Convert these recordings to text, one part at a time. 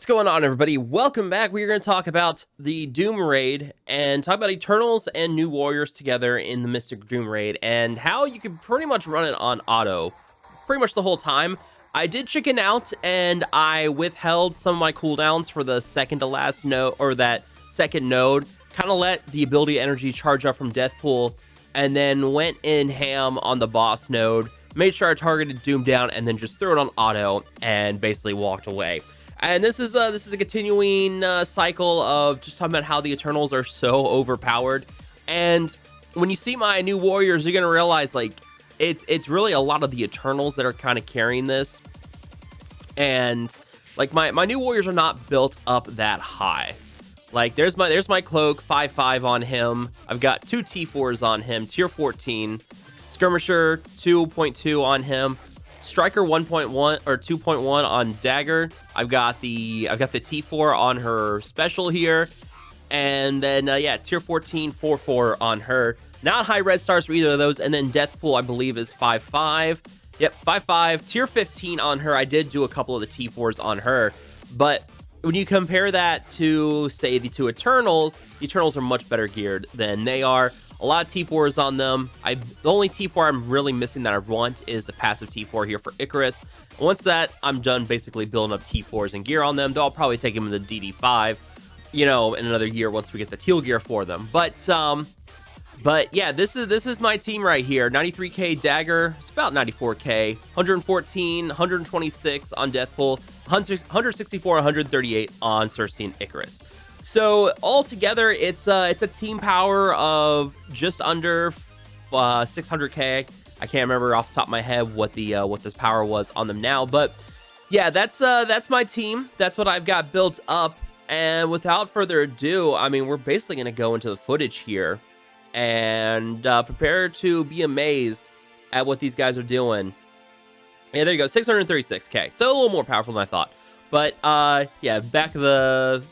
What's going on, everybody? Welcome back. We're going to talk about the Doom Raid and talk about Eternals and New Warriors together in the Mystic Doom Raid and how you can pretty much run it on auto pretty much the whole time. I did chicken out and I withheld some of my cooldowns for the second to last node, or that second node, kind of let the ability energy charge up from Death Pool, and then went in ham on the boss node, made sure I targeted Doom down, and then just threw it on auto and basically walked away. And this is a continuing cycle of just talking about how the Eternals are so overpowered. And when you see my new Warriors, you're gonna realize like it's really a lot of the Eternals that are kind of carrying this. And like my new Warriors are not built up that high. Like there's my Cloak 5/5 on him. I've got two T4s on him, tier 14, Skirmisher 2.2 on him. Striker 1.1 or 2.1 on Dagger. I've got the T4 on her special here, and then yeah, tier 14 4/4 on her. Not high red stars for either of those, and then Death Pool I believe is 5/5. Yep, 5/5. Tier 15 on her. I did do a couple of the T4s on her, but when you compare that to say the two Eternals, the Eternals are much better geared than they are. A lot of T4s on them. The only T4 I'm really missing that I want is the passive T4 here for Icarus. Once that, I'm done basically building up T4s and gear on them, though I'll probably take them in the DD5, you know, in another year once we get the teal gear for them. But yeah, this is my team right here. 93k Dagger, it's about 94k, 114, 126 on Deathpool, 164, 138 on Cersei and Icarus. So altogether, it's a team power of just under 600k. I can't remember off the top of my head what this power was on them now, but yeah, that's my team. That's what I've got built up. And without further ado, I mean, we're basically gonna go into the footage here and prepare to be amazed at what these guys are doing. Yeah, there you go, 636k. So a little more powerful than I thought. But yeah, back to the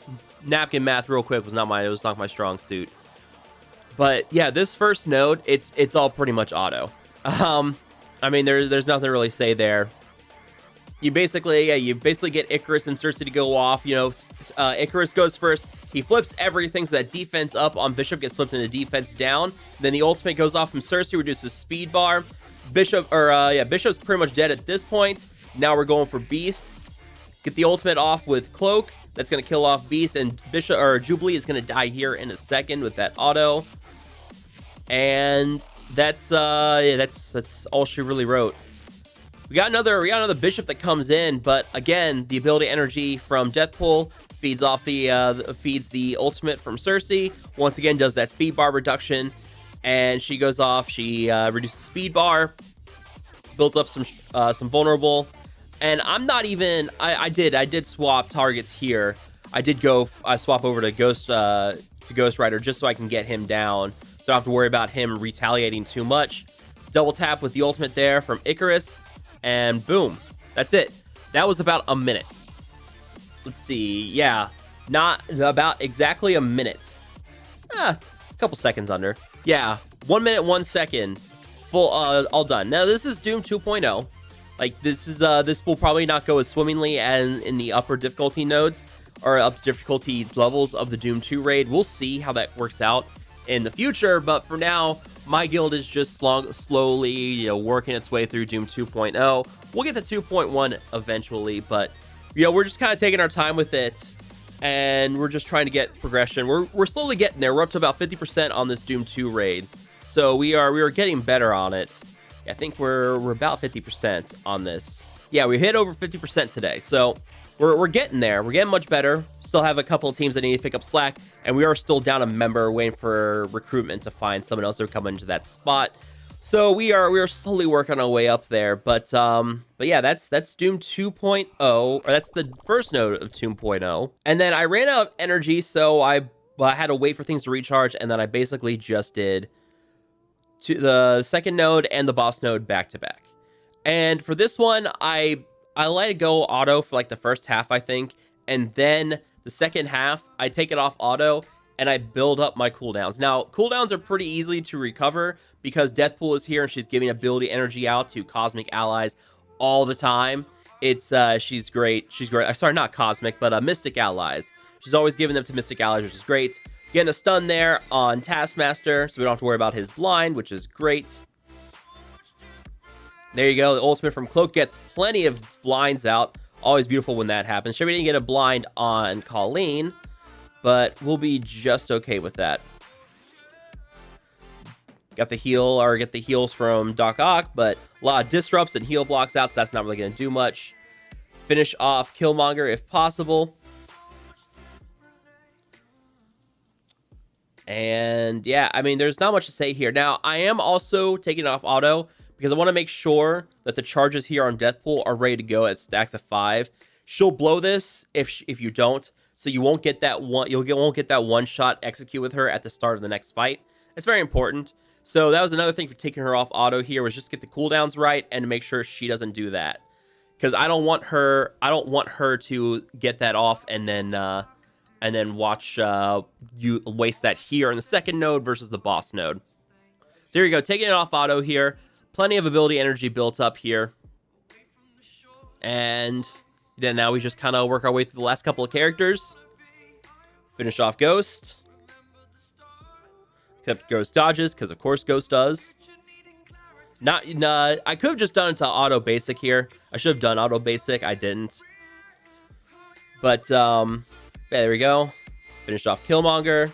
napkin math real quick was not my strong suit. But yeah, this first node, it's all pretty much auto. I mean, there's nothing to really say there. You basically get Icarus and Cersei to go off. You know, Icarus goes first. He flips everything, so that defense up on Bishop gets flipped into defense down. Then the ultimate goes off from Cersei, reduces speed bar. Bishop's pretty much dead at this point. Now we're going for Beast. Get the ultimate off with Cloak. That's going to kill off Beast, and Bishop or Jubilee is going to die here in a second with that auto. And that's all she really wrote. We got another Bishop that comes in, but again, the ability energy from Deathpool feeds off feeds the ultimate from Cersei. Once again, does that speed bar reduction, and she goes off. She reduces speed bar, builds up some vulnerable. And I'm not even, I did swap targets here. I did swap over to Ghost Rider just so I can get him down. So I don't have to worry about him retaliating too much. Double tap with the ultimate there from Icarus. And boom, that's it. That was about a minute. Let's see, yeah, not about exactly a minute. A couple seconds under. Yeah, 1 minute, 1 second, full, all done. Now this is Doom 2.0. Like this will probably not go as swimmingly as in the upper difficulty nodes or up difficulty levels of the Doom 2 raid. We'll see how that works out in the future, but for now, my guild is just slowly, you know, working its way through Doom 2.0. We'll get to 2.1 eventually, but you know, we're just kind of taking our time with it, and we're just trying to get progression. We're slowly getting there. We're up to about 50% on this Doom 2 raid, so we are getting better on it. I think we're about 50% on this. Yeah, we hit over 50% today, so we're getting there. We're getting much better. Still have a couple of teams that need to pick up slack, and we are still down a member waiting for recruitment to find someone else to come into that spot. So we are slowly working our way up there. But yeah, that's Doom 2.0, or that's the first node of 2.0. And then I ran out of energy, so I had to wait for things to recharge, and then I basically just did to the second node and the boss node back to back. And for this one, I let it go auto for like the first half, I think, and then the second half I take it off auto and I build up my cooldowns. Now cooldowns are pretty easy to recover because Deathpool is here and she's giving ability energy out to cosmic allies all the time. It's she's great. She's great. Sorry, not cosmic, but mystic allies. She's always giving them to mystic allies, which is great. Getting a stun there on Taskmaster, so we don't have to worry about his blind, which is great. There you go. The ultimate from Cloak gets plenty of blinds out. Always beautiful when that happens. Sure, we didn't get a blind on Colleen, but we'll be just okay with that. Got the heal, or get the heals from Doc Ock, but a lot of disrupts and heal blocks out, so that's not really going to do much. Finish off Killmonger if possible. And yeah, I mean, there's not much to say here. Now, I am also taking it off auto because I want to make sure that the charges here on Deathpool are ready to go at stacks of 5. She'll blow this if you don't, so you won't get that won't get that one shot execute with her at the start of the next fight. It's very important. So that was another thing for taking her off auto here, was just get the cooldowns right and make sure she doesn't do that, because I don't want her to get that off and then watch you waste that here in the second node versus the boss node. So here you go, taking it off auto here. Plenty of ability energy built up here. And then now we just kind of work our way through the last couple of characters. Finish off Ghost. Except Ghost dodges, because of course Ghost does. I could have just done it to auto basic here. I should have done auto basic. I didn't. But, yeah, there we go. Finish off Killmonger.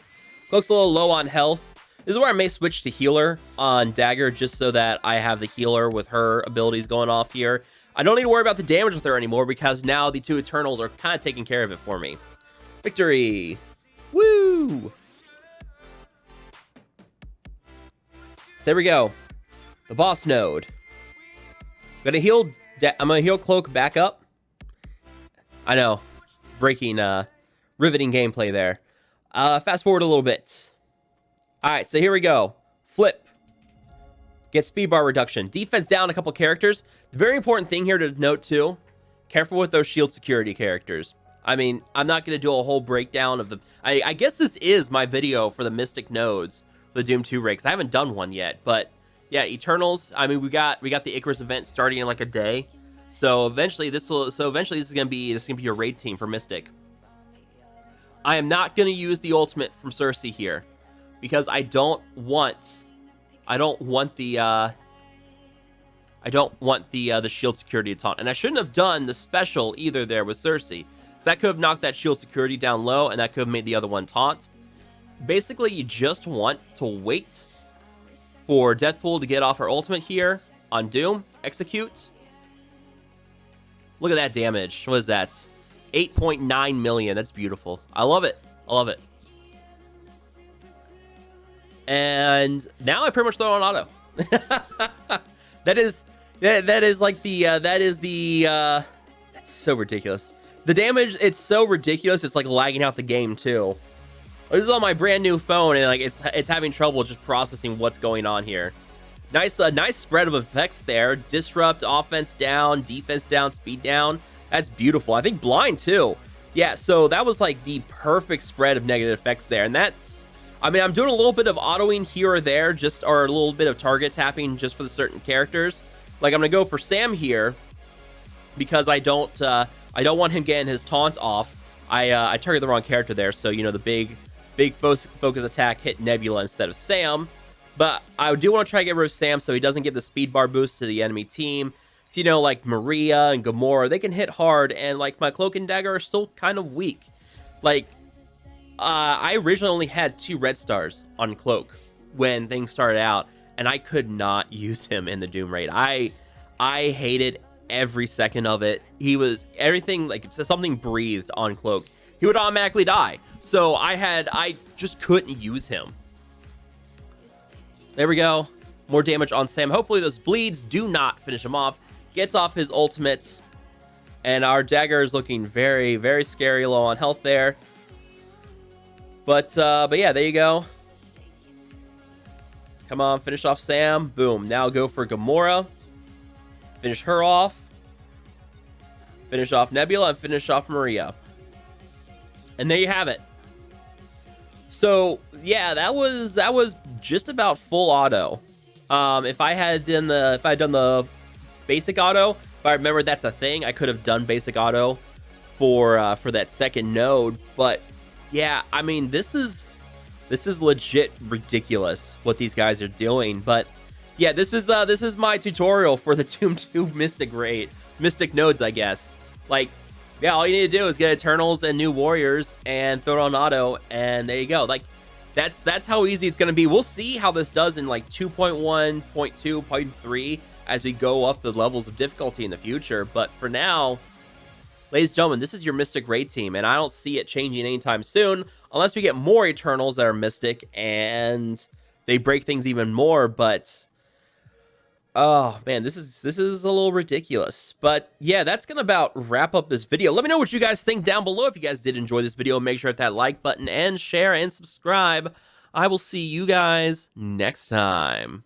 Cloak's a little low on health. This is where I may switch to healer on Dagger, just so that I have the healer with her abilities going off here. I don't need to worry about the damage with her anymore, because now the 2 Eternals are kind of taking care of it for me. Victory! Woo! There we go. The boss node. I'm gonna heal Cloak back up. I know. Breaking, riveting gameplay there. Fast forward a little bit. Alright, so here we go. Flip. Get speed bar reduction. Defense down a couple characters. The very important thing here to note too, careful with those shield security characters. I mean, I'm not going to do a whole breakdown of the... I guess this is my video for the Mystic nodes for the Doom 2 raid, 'cause I haven't done one yet. But yeah, Eternals, I mean, we got the Icarus event starting in like a day. So eventually this is going to be your raid team for Mystic. I am not going to use the ultimate from Cersei here, because I don't want the shield security to taunt. And I shouldn't have done the special either there with Cersei, because that could have knocked that shield security down low, and that could have made the other one taunt. Basically, you just want to wait for Deathpool to get off her ultimate here on Doom. Execute. Look at that damage. What is that? 8.9 million. That's beautiful. I love it. I love it. And now I pretty much throw on auto. That is that's so ridiculous. The damage, it's so ridiculous, it's like lagging out the game too. This is on my brand new phone, and like it's having trouble just processing what's going on here. Nice spread of effects there. Disrupt, offense down, defense down, speed down. That's beautiful. I think blind too. Yeah, so that was like the perfect spread of negative effects there, and that's, I mean, I'm doing a little bit of autoing here or there, or a little bit of target tapping just for the certain characters. Like I'm gonna go for Sam here because I don't want him getting his taunt off. I targeted the wrong character there, so you know the big focus attack hit Nebula instead of Sam. But I do want to try to get rid of Sam so he doesn't give the speed bar boost to the enemy team. So, you know, like Maria and Gamora, they can hit hard, and like my Cloak and Dagger are still kind of weak. Like, I originally only had 2 red stars on Cloak when things started out, and I could not use him in the Doom raid. I hated every second of it. He was everything, like if something breathed on Cloak, he would automatically die. So I just couldn't use him. There we go. More damage on Sam. Hopefully those bleeds do not finish him off. Gets off his ultimate. And our Dagger is looking very, very scary, low on health there. But yeah, there you go. Come on, finish off Sam. Boom. Now go for Gamora. Finish her off. Finish off Nebula and finish off Maria. And there you have it. So yeah, that was just about full auto. If I had done the basic auto, If I remember that's a thing, I could have done basic auto for that second node. But yeah, I mean, this is legit ridiculous what these guys are doing. But yeah, this is my tutorial for the Doom 2 Mystic nodes, I guess. Like, yeah, all you need to do is get Eternals and New Warriors and throw it on auto, and there you go. Like, that's how easy it's gonna be. We'll see how this does in like 2.1, 0.2, 0.3 as we go up the levels of difficulty in the future. But for now, ladies and gentlemen, this is your Mystic Raid team, and I don't see it changing anytime soon unless we get more Eternals that are Mystic and they break things even more. But oh man, this is a little ridiculous. But yeah, that's gonna about wrap up this video. Let me know what you guys think down below. If you guys did enjoy this video, make sure to hit that like button and share and subscribe. I will see you guys next time.